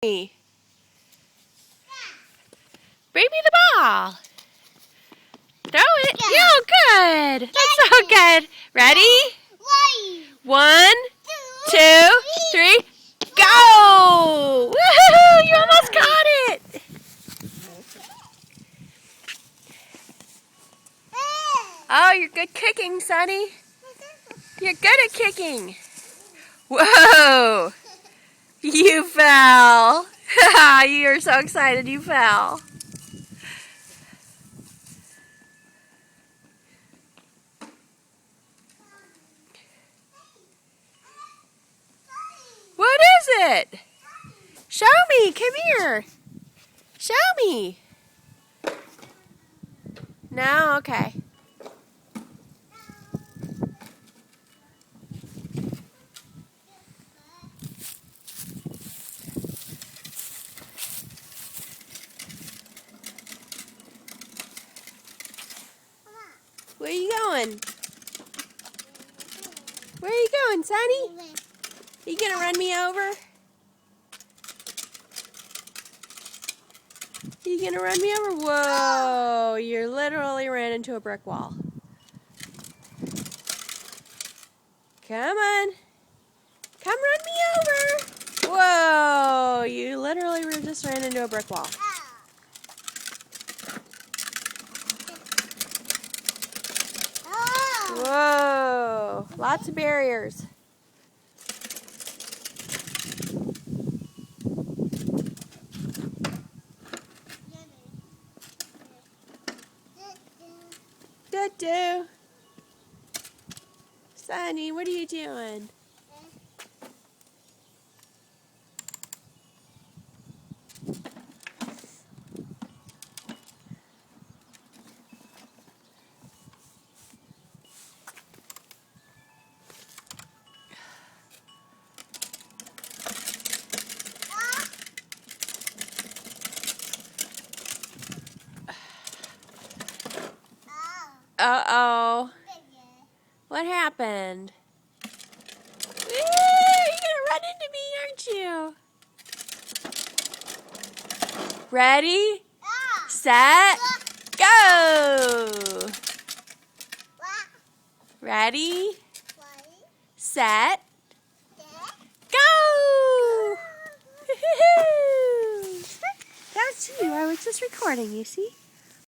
me. Bring me the ball. Throw it. Yeah, good. That's so good. Ready? 1, 2, 3, go! Woohoo! You almost got it. Oh, you're good kicking, Sonny. You're good at kicking. Whoa! You fell. You're so excited you fell. What is it? Show me. Come here. Show me. No? Okay. Where are you going? Where are you going, Sonny? Are you going to run me over? Are you going to run me over? Whoa, you literally ran into a brick wall. Come on. Come run me over. Whoa, you literally just ran into a brick wall. Whoa, lots of barriers. Do. Sonny, what are you doing? Uh-oh. What happened? You're gonna run into me, aren't you? Ready, set, go! Ready, set, go! That's you. I was just recording, you see?